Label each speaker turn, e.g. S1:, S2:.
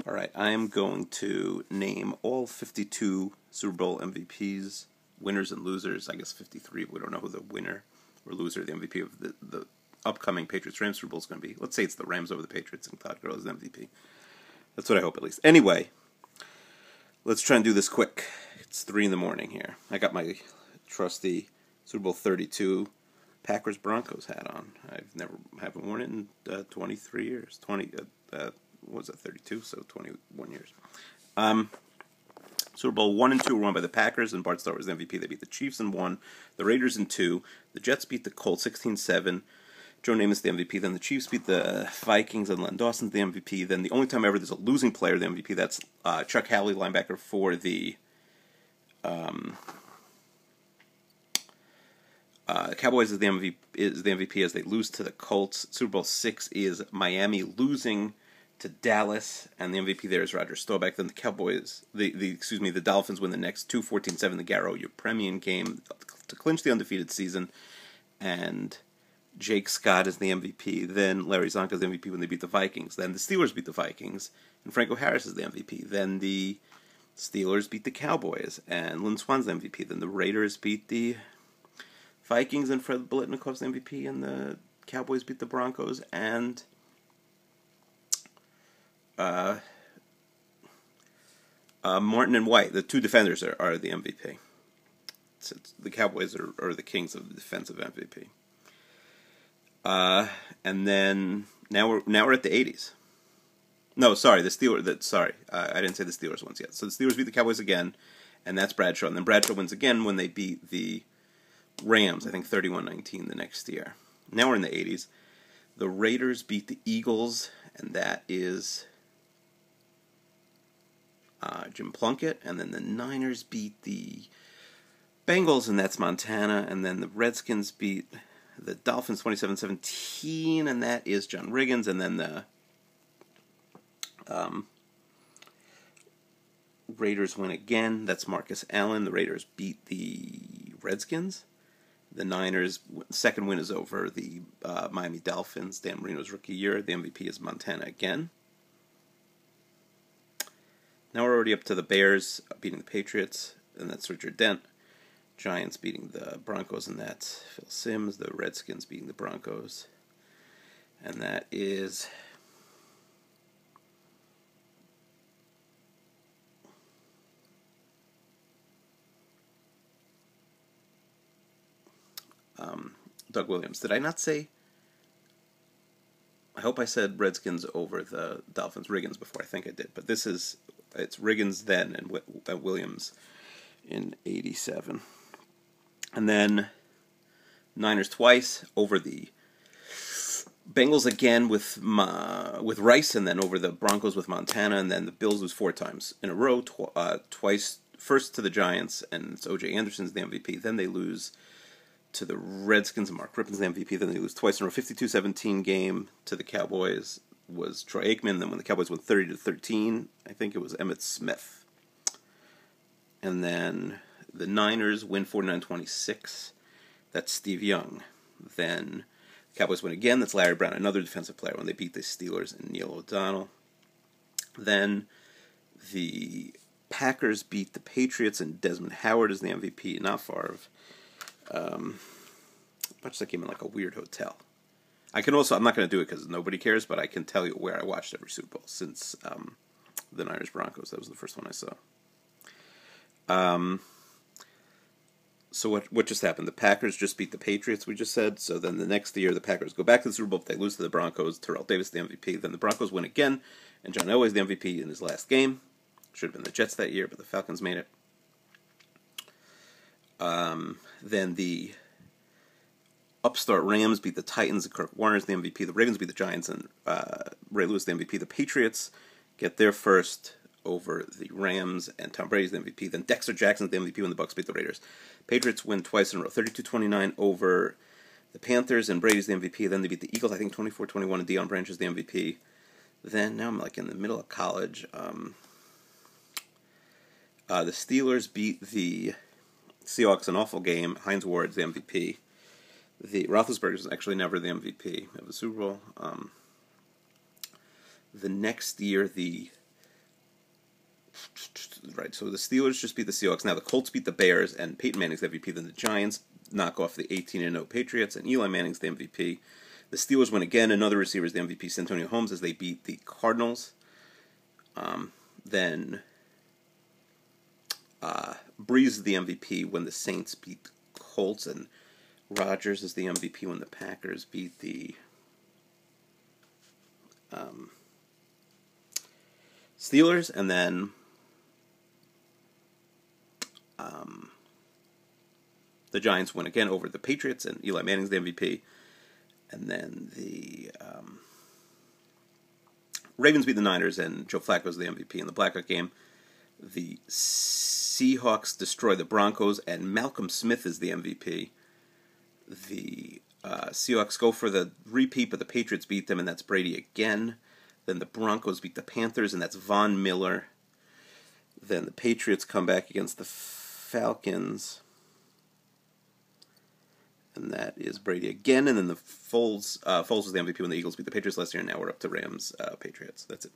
S1: All right, I am going to name all 52 Super Bowl MVPs, winners and losers. I guess 53. We don't know who the winner or loser, the MVP of the upcoming Patriots-Rams Super Bowl is going to be. Let's say it's the Rams over the Patriots and Todd Gurley is the MVP. That's what I hope, at least. Anyway, let's try and do this quick. It's 3 in the morning here. I got my trusty Super Bowl 32 Packers-Broncos hat on. Haven't worn it in 23 years. What was that, 32? So 21 years. Super Bowl 1 and 2 were won by the Packers, and Bart Starr was the MVP. They beat the Chiefs in 1, the Raiders in 2, the Jets beat the Colts 16-7, Joe Namath the MVP, then the Chiefs beat the Vikings, and Len Dawson's the MVP. Then the only time ever there's a losing player the MVP, that's Chuck Howley, linebacker for the Cowboys is the MVP as they lose to the Colts. Super Bowl 6 is Miami losing to Dallas, and the MVP there is Roger Staubach. Then the Cowboys, the Dolphins win the next 14-7, the Garo Yepremian game to clinch the undefeated season, and Jake Scott is the MVP. Then Larry Zonka is the MVP when they beat the Vikings. Then the Steelers beat the Vikings, and Franco Harris is the MVP. Then the Steelers beat the Cowboys, and Lynn Swan's the MVP. Then the Raiders beat the Vikings, and Fred Biletnikov's the MVP, and the Cowboys beat the Broncos, and Martin and White, the two defenders, are the MVP. So the Cowboys are the kings of the defensive MVP. And then now we're at the 80s. No, sorry, the Steelers. I didn't say the Steelers ones yet. So the Steelers beat the Cowboys again, and that's Bradshaw. And then Bradshaw wins again when they beat the Rams, I think 31-19 the next year. Now we're in the 80s. The Raiders beat the Eagles, and that is Jim Plunkett. And then the Niners beat the Bengals, and that's Montana. And then the Redskins beat the Dolphins 27-17, and that is John Riggins. And then the Raiders win again. That's Marcus Allen. The Raiders beat the Redskins. The Niners' second win is over the Miami Dolphins, Dan Marino's rookie year. The MVP is Montana again. Now we're already up to the Bears beating the Patriots, and that's Richard Dent. Giants beating the Broncos, and that's Phil Simms. The Redskins beating the Broncos, and that is Doug Williams. Did I not say? I hope I said Redskins over the Dolphins. Riggins before. I think I did, but it's Riggins then and Williams in 87. And then Niners twice over the Bengals again with Rice, and then over the Broncos with Montana, and then the Bills lose 4 times in a row, twice, first to the Giants, and it's O.J. Anderson's the MVP. Then they lose to the Redskins, and Mark Rippon's the MVP. Then they lose twice in a row. 52-17 game to the Cowboys was Troy Aikman. Then when the Cowboys won 30-13, I think it was Emmitt Smith. And then the Niners win 49-26. That's Steve Young. Then the Cowboys win again. That's Larry Brown, another defensive player, when they beat the Steelers and Neil O'Donnell. Then the Packers beat the Patriots, and Desmond Howard is the MVP, not Favre. Watched that game in like a weird hotel. I'm not going to do it because nobody cares, but I can tell you where I watched every Super Bowl since the Niners-Broncos. That was the first one I saw. So what just happened? The Packers just beat the Patriots, we just said. So then the next year, the Packers go back to the Super Bowl. If they lose to the Broncos, Terrell Davis the MVP. Then the Broncos win again, and John Elway's the MVP in his last game. Should have been the Jets that year, but the Falcons made it. Then the upstart Rams beat the Titans, and Kirk Warner's the MVP. The Ravens beat the Giants, and Ray Lewis the MVP. The Patriots get their first over the Rams, and Tom Brady's the MVP. Then Dexter Jackson's the MVP when the Bucs beat the Raiders. Patriots win twice in a row, 32-29 over the Panthers, and Brady's the MVP. Then they beat the Eagles, I think 24-21, and Deion Branch is the MVP. Then, now I'm like in the middle of college. The Steelers beat the Seahawks, an awful game. Hines Ward's the MVP. The Roethlisberger's actually never the MVP of the Super Bowl. The next year, the right. So the Steelers just beat the Seahawks. Now the Colts beat the Bears, and Peyton Manning's the MVP. Then the Giants knock off the 18-0 Patriots, and Eli Manning's the MVP. The Steelers win again. Another receiver is the MVP, Santonio Holmes, as they beat the Cardinals. Then Breeze is the MVP when the Saints beat the Colts, and Rodgers is the MVP when the Packers beat the Steelers, and then the Giants win again over the Patriots, and Eli Manning's the MVP. And then the Ravens beat the Niners, and Joe Flacco's the MVP in the Blackout game. The Seahawks destroy the Broncos, and Malcolm Smith is the MVP. The Seahawks go for the repeat, but the Patriots beat them, and that's Brady again. Then the Broncos beat the Panthers, and that's Von Miller. Then the Patriots come back against the Falcons, and that is Brady again. And then the Foles was the MVP when the Eagles beat the Patriots last year, and now we're up to Rams, Patriots. That's it.